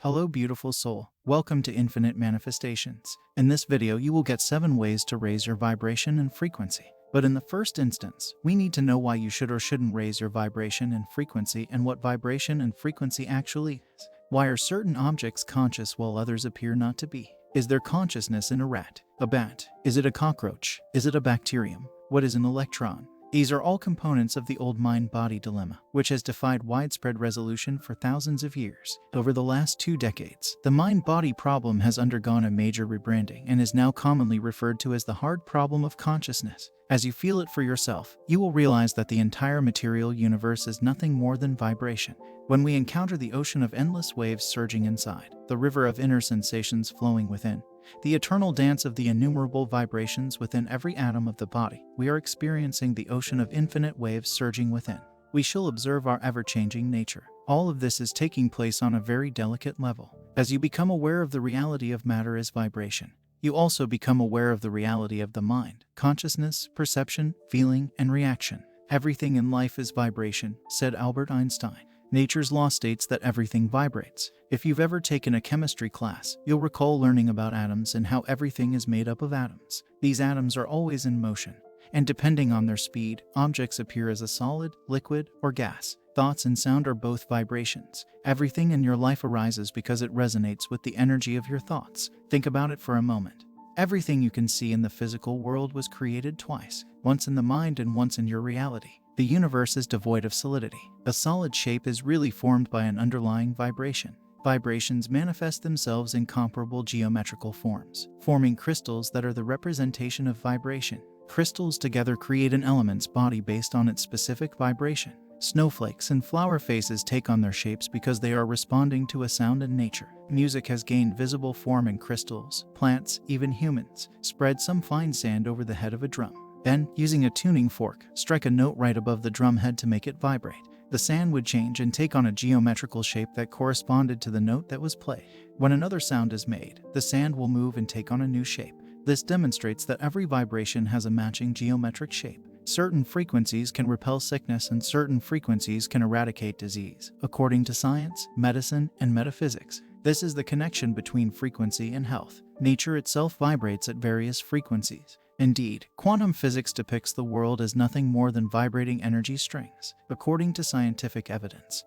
Hello beautiful soul, welcome to Infinite Manifestations. In this video you will get 7 ways to raise your vibration and frequency. But in the first instance, we need to know why you should or shouldn't raise your vibration and frequency and what vibration and frequency actually is. Why are certain objects conscious while others appear not to be? Is there consciousness in a rat, a bat? Is it a cockroach? Is it a bacterium? What is an electron? These are all components of the old mind-body dilemma, which has defied widespread resolution for thousands of years. Over the last 2 decades, the mind-body problem has undergone a major rebranding and is now commonly referred to as the hard problem of consciousness. As you feel it for yourself, you will realize that the entire material universe is nothing more than vibration. When we encounter the ocean of endless waves surging inside, the river of inner sensations flowing within, the eternal dance of the innumerable vibrations within every atom of the body, we are experiencing the ocean of infinite waves surging within. We shall observe our ever-changing nature. All of this is taking place on a very delicate level. As you become aware of the reality of matter as vibration, you also become aware of the reality of the mind, consciousness, perception, feeling, and reaction. Everything in life is vibration, said Albert Einstein. Nature's law states that everything vibrates. If you've ever taken a chemistry class, you'll recall learning about atoms and how everything is made up of atoms. These atoms are always in motion, and depending on their speed, objects appear as a solid, liquid, or gas. Thoughts and sound are both vibrations. Everything in your life arises because it resonates with the energy of your thoughts. Think about it for a moment. Everything you can see in the physical world was created twice, once in the mind and once in your reality. The universe is devoid of solidity. A solid shape is really formed by an underlying vibration. Vibrations manifest themselves in comparable geometrical forms, forming crystals that are the representation of vibration. Crystals together create an element's body based on its specific vibration. Snowflakes and flower faces take on their shapes because they are responding to a sound in nature. Music has gained visible form in crystals. Plants, even humans, spread some fine sand over the head of a drum. Then, using a tuning fork, strike a note right above the drum head to make it vibrate. The sand would change and take on a geometrical shape that corresponded to the note that was played. When another sound is made, the sand will move and take on a new shape. This demonstrates that every vibration has a matching geometric shape. Certain frequencies can repel sickness and certain frequencies can eradicate disease, according to science, medicine, and metaphysics. This is the connection between frequency and health. Nature itself vibrates at various frequencies. Indeed, quantum physics depicts the world as nothing more than vibrating energy strings, according to scientific evidence.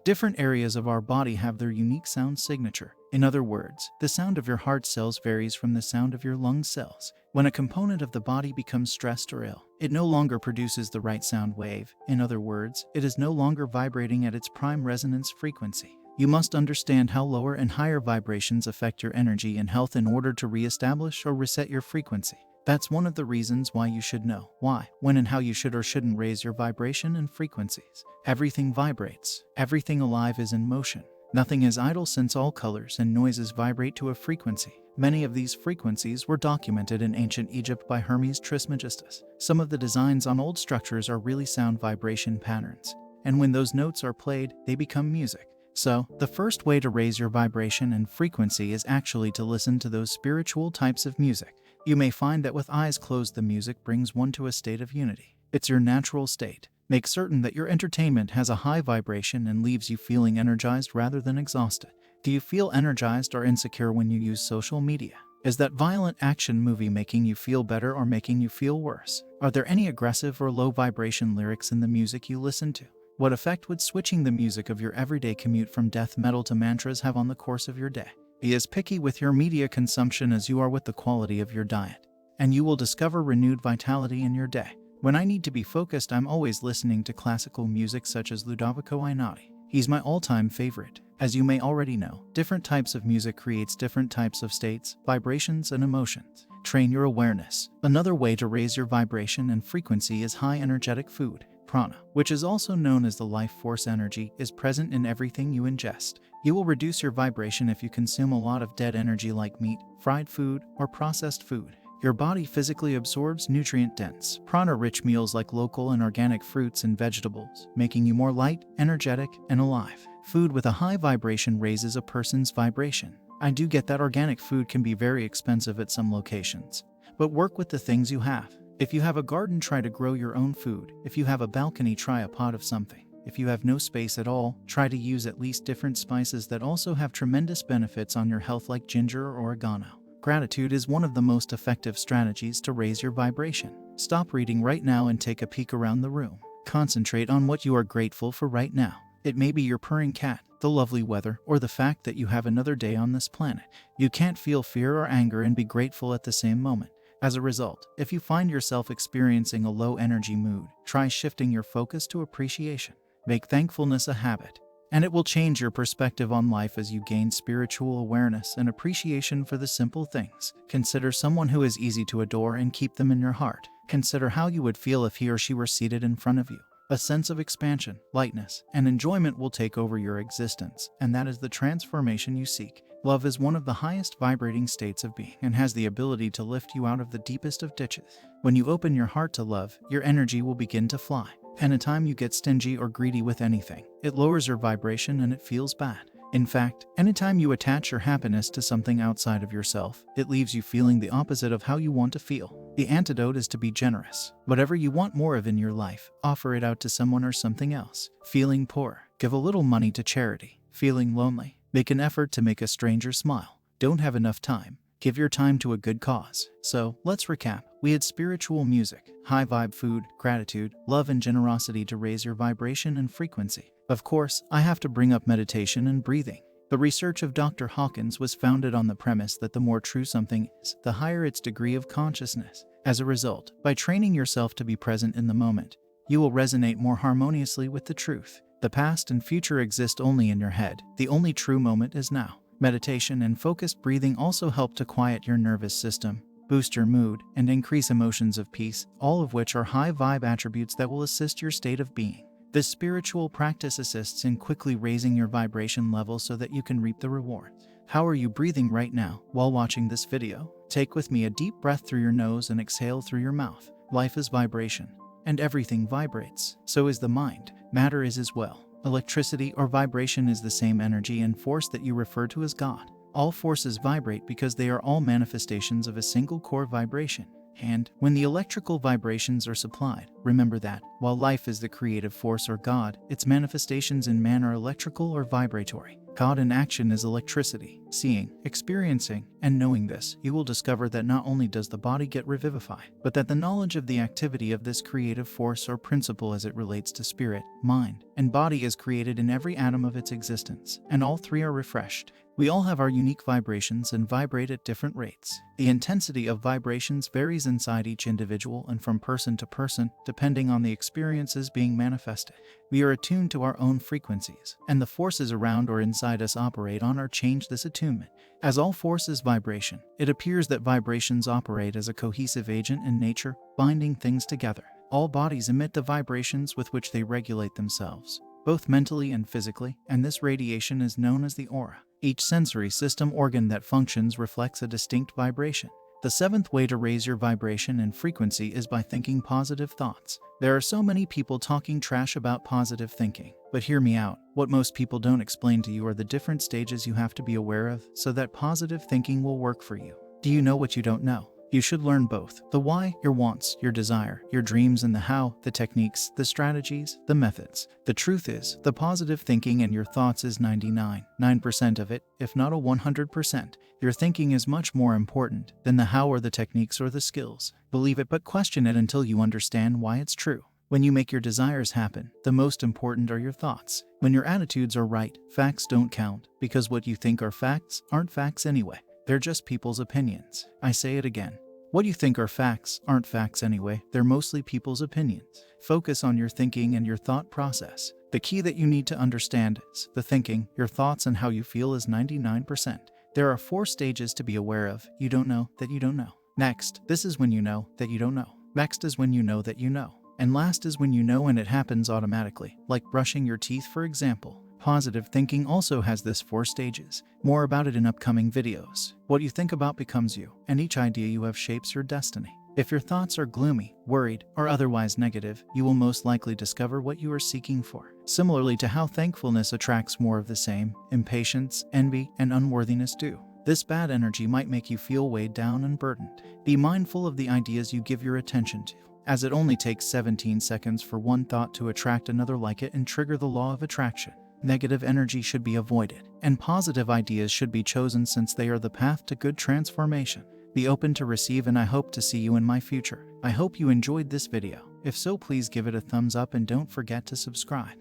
Different areas of our body have their unique sound signature. In other words, the sound of your heart cells varies from the sound of your lung cells. When a component of the body becomes stressed or ill, it no longer produces the right sound wave. In other words, it is no longer vibrating at its prime resonance frequency. You must understand how lower and higher vibrations affect your energy and health in order to re-establish or reset your frequency. That's one of the reasons why you should know why, when and how you should or shouldn't raise your vibration and frequencies. Everything vibrates. Everything alive is in motion. Nothing is idle since all colors and noises vibrate to a frequency. Many of these frequencies were documented in ancient Egypt by Hermes Trismegistus. Some of the designs on old structures are really sound vibration patterns, and when those notes are played, they become music. So, the first way to raise your vibration and frequency is actually to listen to those spiritual types of music. You may find that with eyes closed the music brings one to a state of unity. It's your natural state. Make certain that your entertainment has a high vibration and leaves you feeling energized rather than exhausted. Do you feel energized or insecure when you use social media? Is that violent action movie making you feel better or making you feel worse? Are there any aggressive or low vibration lyrics in the music you listen to? What effect would switching the music of your everyday commute from death metal to mantras have on the course of your day? Be as picky with your media consumption as you are with the quality of your diet, and you will discover renewed vitality in your day. When I need to be focused, I'm always listening to classical music such as Ludovico Einaudi. He's my all-time favorite. As you may already know, different types of music creates different types of states, vibrations, and emotions. Train your awareness. Another way to raise your vibration and frequency is high energetic food. Prana, which is also known as the life force energy, is present in everything you ingest. You will reduce your vibration if you consume a lot of dead energy like meat, fried food, or processed food. Your body physically absorbs nutrient-dense, prana-rich meals like local and organic fruits and vegetables, making you more light, energetic, and alive. Food with a high vibration raises a person's vibration. I do get that organic food can be very expensive at some locations, but work with the things you have. If you have a garden, try to grow your own food. If you have a balcony, try a pot of something. If you have no space at all, try to use at least different spices that also have tremendous benefits on your health, like ginger or oregano. Gratitude is one of the most effective strategies to raise your vibration. Stop reading right now and take a peek around the room. Concentrate on what you are grateful for right now. It may be your purring cat, the lovely weather, or the fact that you have another day on this planet. You can't feel fear or anger and be grateful at the same moment. As a result, if you find yourself experiencing a low energy mood, try shifting your focus to appreciation. Make thankfulness a habit, and it will change your perspective on life as you gain spiritual awareness and appreciation for the simple things. Consider someone who is easy to adore and keep them in your heart. Consider how you would feel if he or she were seated in front of you. A sense of expansion, lightness, and enjoyment will take over your existence, and that is the transformation you seek. Love is one of the highest vibrating states of being and has the ability to lift you out of the deepest of ditches. When you open your heart to love, your energy will begin to fly. Anytime you get stingy or greedy with anything, it lowers your vibration and it feels bad. In fact, anytime you attach your happiness to something outside of yourself, it leaves you feeling the opposite of how you want to feel. The antidote is to be generous. Whatever you want more of in your life, offer it out to someone or something else. Feeling poor? Give a little money to charity. Feeling lonely? Make an effort to make a stranger smile. Don't have enough time? Give your time to a good cause. So, let's recap. We had spiritual music, high vibe food, gratitude, love and generosity to raise your vibration and frequency. Of course, I have to bring up meditation and breathing. The research of Dr. Hawkins was founded on the premise that the more true something is, the higher its degree of consciousness. As a result, by training yourself to be present in the moment, you will resonate more harmoniously with the truth. The past and future exist only in your head. The only true moment is now. Meditation and focused breathing also help to quiet your nervous system, boost your mood, and increase emotions of peace, all of which are high vibe attributes that will assist your state of being. This spiritual practice assists in quickly raising your vibration level so that you can reap the rewards. How are you breathing right now while watching this video? Take with me a deep breath through your nose and exhale through your mouth. Life is vibration, and everything vibrates. So is the mind. Matter is as well. Electricity or vibration is the same energy and force that you refer to as God. All forces vibrate because they are all manifestations of a single core vibration. And when the electrical vibrations are supplied, remember that, while life is the creative force or God, its manifestations in man are electrical or vibratory. God in action is electricity. Seeing, experiencing, and knowing this, you will discover that not only does the body get revivified, but that the knowledge of the activity of this creative force or principle as it relates to spirit, mind, and body is created in every atom of its existence, and all three are refreshed. We all have our unique vibrations and vibrate at different rates. The intensity of vibrations varies inside each individual and from person to person, depending on the experiences being manifested. We are attuned to our own frequencies, and the forces around or inside us operate on or change this attunement. As all force is vibration, it appears that vibrations operate as a cohesive agent in nature, binding things together. All bodies emit the vibrations with which they regulate themselves, both mentally and physically, and this radiation is known as the aura. Each sensory system organ that functions reflects a distinct vibration. The seventh way to raise your vibration and frequency is by thinking positive thoughts. There are so many people talking trash about positive thinking, but hear me out. What most people don't explain to you are the different stages you have to be aware of so that positive thinking will work for you. Do you know what you don't know? You should learn both. The why, your wants, your desire, your dreams, and the how, the techniques, the strategies, the methods. The truth is, the positive thinking in your thoughts is 99.9% of it, if not a 100%. Your thinking is much more important than the how or the techniques or the skills. Believe it, but question it until you understand why it's true. When you make your desires happen, the most important are your thoughts. When your attitudes are right, facts don't count, because what you think are facts aren't facts anyway. They're just people's opinions. I say it again. What you think are facts aren't facts anyway. They're mostly people's opinions. Focus on your thinking and your thought process. The key that you need to understand is the thinking, your thoughts, and how you feel is 99%. There are 4 stages to be aware of. You don't know that you don't know. Next, this is when you know that you don't know. Next is when you know that you know. And last is when you know and it happens automatically, like brushing your teeth, for example. Positive thinking also has this 4 stages. More about it in upcoming videos. What you think about becomes you, and each idea you have shapes your destiny. If your thoughts are gloomy, worried, or otherwise negative, you will most likely discover what you are seeking for. Similarly to how thankfulness attracts more of the same, impatience, envy, and unworthiness do. This bad energy might make you feel weighed down and burdened. Be mindful of the ideas you give your attention to. as it only takes 17 seconds for one thought to attract another like it and trigger the law of attraction. Negative energy should be avoided, and positive ideas should be chosen since they are the path to good transformation. Be open to receive, and I hope to see you in my future. I hope you enjoyed this video. If so, please give it a thumbs up and don't forget to subscribe.